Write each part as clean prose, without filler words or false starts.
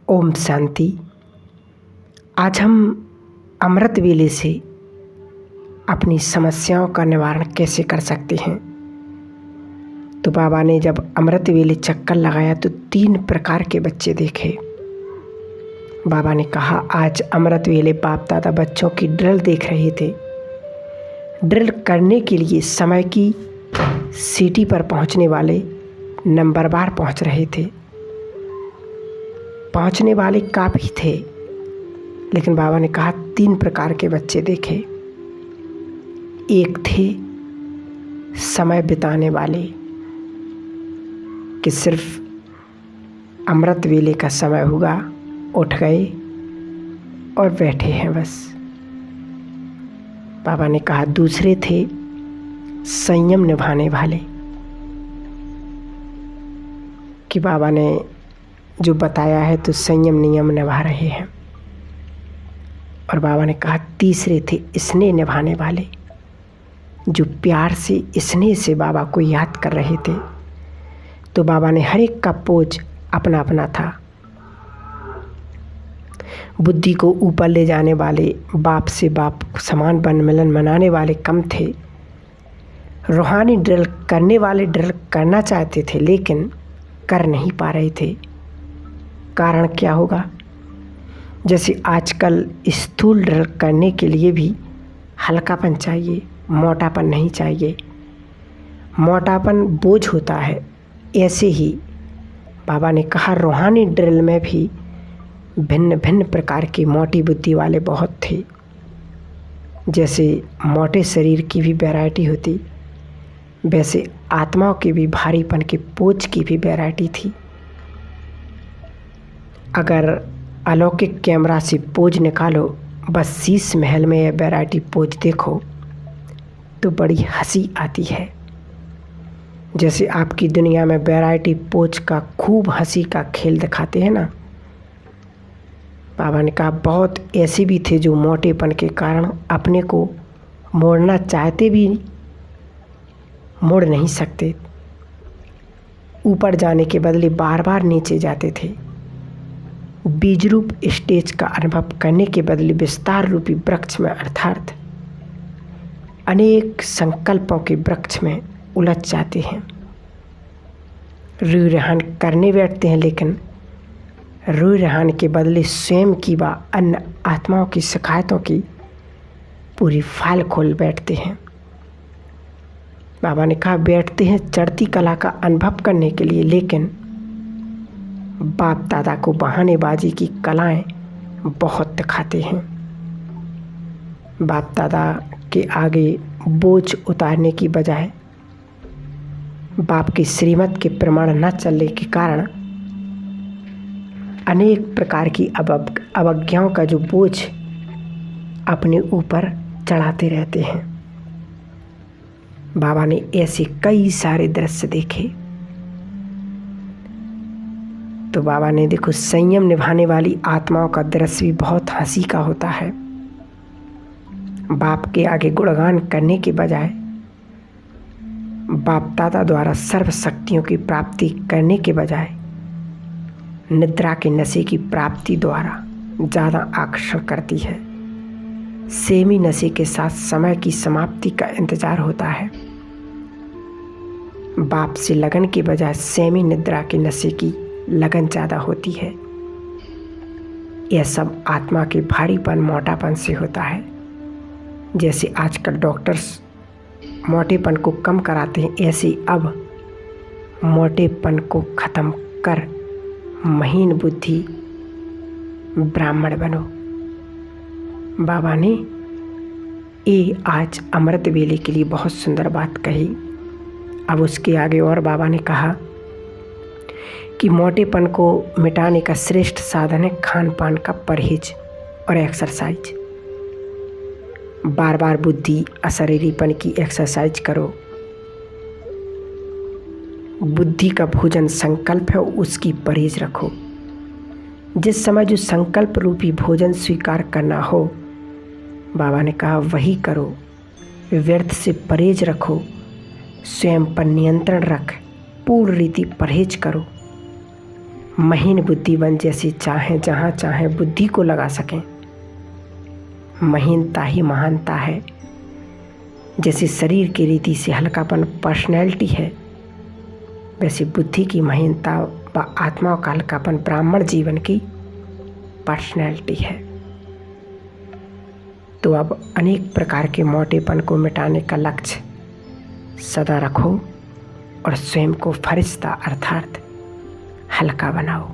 ओम शांति। आज हम अमृत वेले से अपनी समस्याओं का निवारण कैसे कर सकते हैं। तो बाबा ने जब अमृत वेले चक्कर लगाया तो 3 प्रकार के बच्चे देखे। बाबा ने कहा आज अमृत वेले बाप दादा बच्चों की ड्रिल देख रहे थे। ड्रिल करने के लिए समय की सीटी पर पहुंचने वाले नंबरवार पहुंच रहे थे। पहुंचने वाले काफ़ी थे, लेकिन बाबा ने कहा 3 प्रकार के बच्चे देखे। एक थे समय बिताने वाले कि सिर्फ अमृत वेले का समय हुआ, उठ गए और बैठे हैं बस। बाबा ने कहा दूसरे थे संयम निभाने वाले कि बाबा ने जो बताया है तो संयम नियम निभा रहे हैं। और बाबा ने कहा तीसरे थे स्नेह निभाने वाले जो प्यार से स्नेह से बाबा को याद कर रहे थे। तो बाबा ने हर एक का पोज अपना अपना था। बुद्धि को ऊपर ले जाने वाले, बाप से बाप समान बन मिलन मनाने वाले कम थे। रूहानी ड्रिल करने वाले ड्रिल करना चाहते थे लेकिन कर नहीं पा रहे थे। कारण क्या होगा? जैसे आजकल स्थूल ड्रिल करने के लिए भी हल्कापन चाहिए, मोटापन नहीं चाहिए। मोटापन बोझ होता है। ऐसे ही बाबा ने कहा रूहानी ड्रिल में भी भिन्न भिन्न प्रकार की मोटी बुद्धि वाले बहुत थे। जैसे मोटे शरीर की भी वैरायटी होती, वैसे आत्माओं की भी भारीपन के पोज की भी वैरायटी थी। अगर अलौकिक कैमरा से पोज निकालो, बस शीश महल में यह वैरायटी पोज देखो तो बड़ी हंसी आती है। जैसे आपकी दुनिया में वैरायटी पोज का खूब हंसी का खेल दिखाते हैं ना। बाबा ने कहा बहुत ऐसे भी थे जो मोटेपन के कारण अपने को मोड़ना चाहते भी मोड़ नहीं सकते। ऊपर जाने के बदले बार बार नीचे जाते थे। बीज रूप स्टेज का अनुभव करने के बदले विस्तार रूपी वृक्ष में अर्थात अनेक संकल्पों के वृक्ष में उलझ जाते हैं। रूह रेहान करने बैठते हैं लेकिन रूह रेहान के बदले स्वयं की व अन्य आत्माओं की शिकायतों की पूरी फाइल खोल बैठते हैं। बाबा ने कहा बैठते हैं चढ़ती कला का अनुभव करने के लिए, लेकिन बाप दादा को बहानेबाजी की कलाएं बहुत दिखाते हैं। बाप दादा के आगे बोझ उतारने की बजाय बाप की श्रीमत के प्रमाण न चलने के कारण अनेक प्रकार की अवज्ञाओं का जो बोझ अपने ऊपर चढ़ाते रहते हैं। बाबा ने ऐसे कई सारे दृश्य देखे। तो बाबा ने देखो संयम निभाने वाली आत्माओं का दृश्य भी बहुत हंसी का होता है। बाप के आगे गुणगान करने के बजाय बाप दादा द्वारा सर्व शक्तियों की प्राप्ति करने के बजाय निद्रा के नशे की प्राप्ति द्वारा ज़्यादा आकर्षण करती है। सेमी नशे के साथ समय की समाप्ति का इंतजार होता है। बाप से लगन के बजाय सेमी निद्रा के नशे की लगन ज़्यादा होती है। यह सब आत्मा के भारीपन मोटापन से होता है। जैसे आजकल डॉक्टर्स मोटेपन को कम कराते हैं, ऐसे अब मोटेपन को ख़त्म कर महीन बुद्धि ब्राह्मण बनो। बाबा ने ये आज अमृत वेले के लिए बहुत सुंदर बात कही। अब उसके आगे और बाबा ने कहा कि मोटेपन को मिटाने का श्रेष्ठ साधन है खान पान का परहेज और एक्सरसाइज। बार बार बुद्धि अशरीरीपन की एक्सरसाइज करो। बुद्धि का भोजन संकल्प है, उसकी परहेज रखो। जिस समय जो संकल्प रूपी भोजन स्वीकार करना हो, बाबा ने कहा वही करो। व्यर्थ से परहेज रखो, स्वयं पर नियंत्रण रख, पूर्ण रीति परहेज करो। महीन बुद्धिमान जैसी चाहें जहाँ चाहें बुद्धि को लगा सकें। महीनता ही महानता है। जैसे शरीर की रीति से हल्कापन पर्सनैलिटी है, वैसे बुद्धि की महीनता व आत्मा का हल्कापन ब्राह्मण जीवन की पर्सनैलिटी है। तो अब अनेक प्रकार के मोटेपन को मिटाने का लक्ष्य सदा रखो और स्वयं को फरिश्ता अर्थात हल्का बनाओ।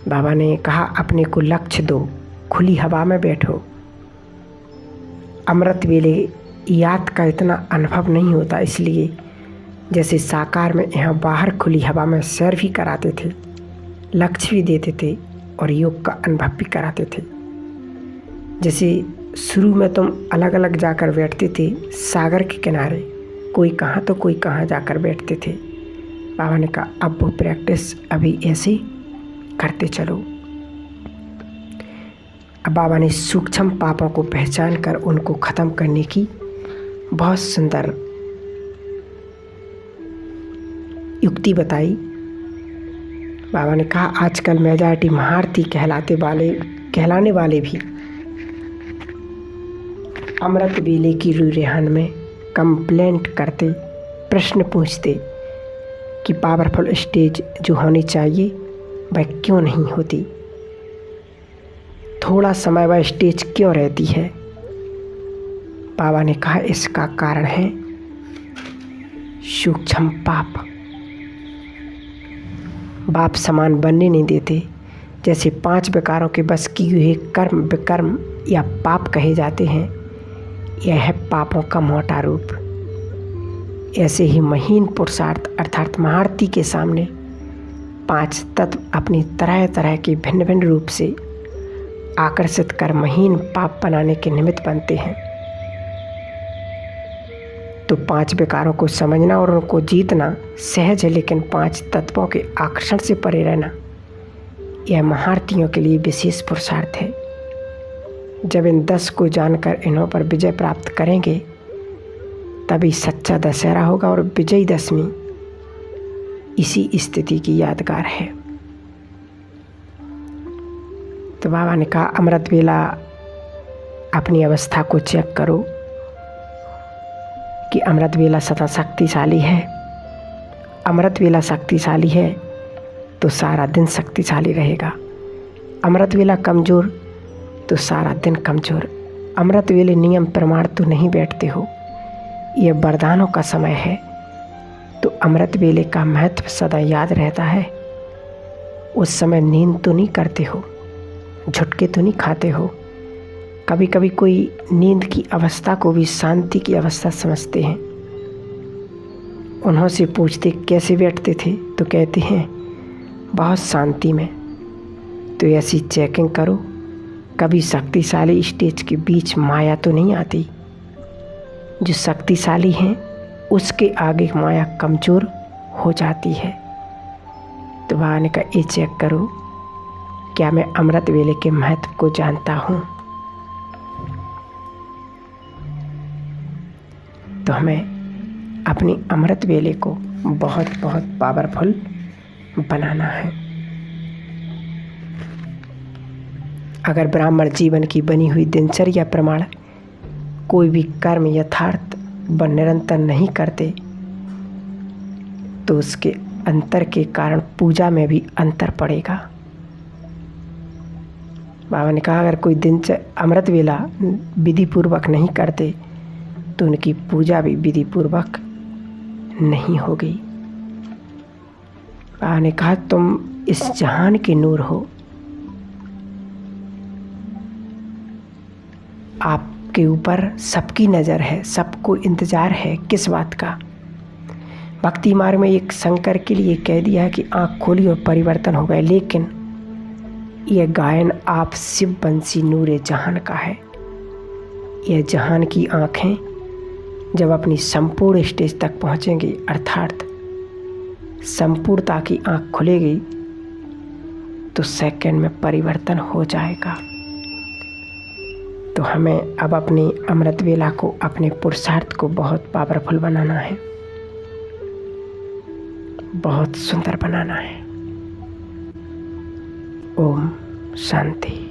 बाबा ने कहा अपने को लक्ष्य दो, खुली हवा में बैठो। अमृत वेले याद का इतना अनुभव नहीं होता, इसलिए जैसे साकार में यहाँ बाहर खुली हवा में सैर भी कराते थे, लक्ष्य भी देते थे और योग का अनुभव भी कराते थे। जैसे शुरू में तुम अलग अलग जाकर बैठते थे सागर के किनारे, कोई कहाँ तो कोई कहाँ जाकर बैठते थे। बाबा ने कहा अब वो प्रैक्टिस अभी ऐसे करते चलो। अब बाबा ने सूक्ष्म पापों को पहचान कर उनको ख़त्म करने की बहुत सुंदर युक्ति बताई। बाबा ने कहा आजकल मेजॉरिटी महारथी कहलाने वाले भी अमृत वेले की रूह-ए-रेहान में कंप्लेंट करते, प्रश्न पूछते कि पावरफुल स्टेज जो होनी चाहिए वह क्यों नहीं होती, थोड़ा समय वह स्टेज क्यों रहती है। बाबा ने कहा इसका कारण है सूक्ष्म पाप। बाप समान बनने नहीं देते। जैसे 5 विकारों के बस की हुए कर्म विकर्म या पाप कहे जाते हैं, यह है पापों का मोटा रूप। ऐसे ही महीन पुरुषार्थ अर्थात महारथी के सामने 5 तत्व अपनी तरह तरह के भिन्न भिन्न रूप से आकर्षित कर महीन पाप बनाने के निमित्त बनते हैं। तो 5 विकारों को समझना और उनको जीतना सहज है, लेकिन 5 तत्वों के आकर्षण से परे रहना यह महारथियों के लिए विशेष पुरुषार्थ है। जब इन 10 को जानकर इन्हों पर विजय प्राप्त करेंगे तभी सच्चा दशहरा होगा और विजयी दशमी इसी स्थिति की यादगार है। तो बाबा ने कहा अमृत वेला अपनी अवस्था को चेक करो कि अमृत वेला सदा शक्तिशाली है। अमृत वेला शक्तिशाली है तो सारा दिन शक्तिशाली रहेगा। अमृत वेला कमज़ोर तो सारा दिन कमज़ोर। अमृत वेले नियम प्रमाण तो नहीं बैठते हो, यह वरदानों का समय है। तो अमृत वेले का महत्व सदा याद रहता है। उस समय नींद तो नहीं करते हो, झुटके तो नहीं खाते हो। कभी कभी कोई नींद की अवस्था को भी शांति की अवस्था समझते हैं। उन्हों से पूछते कैसे बैठते थे तो कहते हैं बहुत शांति में। तो ऐसी चेकिंग करो, कभी शक्तिशाली स्टेज के बीच माया तो नहीं आती। जो शक्तिशाली हैं उसके आगे माया कमज़ोर हो जाती है। तो बाबा का ये चेक करो, क्या मैं अमृत वेले के महत्व को जानता हूँ। तो हमें अपनी अमृत वेले को बहुत बहुत पावरफुल बनाना है। अगर ब्राह्मण जीवन की बनी हुई दिनचर्या प्रमाण कोई भी कर्म यथार्थ व निरंतर नहीं करते तो उसके अंतर के कारण पूजा में भी अंतर पड़ेगा। बाबा ने कहा अगर कोई अमृत वेला विधि पूर्वक नहीं करते तो उनकी पूजा भी विधि पूर्वक नहीं होगी। बाबा ने कहा तुम इस जहान के नूर हो, आपके ऊपर सबकी नज़र है, सबको इंतज़ार है। किस बात का? भक्ति मार्ग में एक शंकर के लिए कह दिया है कि आँख खोली और परिवर्तन हो गए, लेकिन यह गायन आप शिव बंसी नूरे जहान का है। यह जहान की आँखें जब अपनी संपूर्ण स्टेज तक पहुँचेंगी अर्थात संपूर्णता की आँख खुलेगी तो सेकंड में परिवर्तन हो जाएगा। तो हमें अब अपनी अमृत वेला को, अपने पुरुषार्थ को बहुत पावरफुल बनाना है। बहुत सुंदर बनाना है। ओम शांति।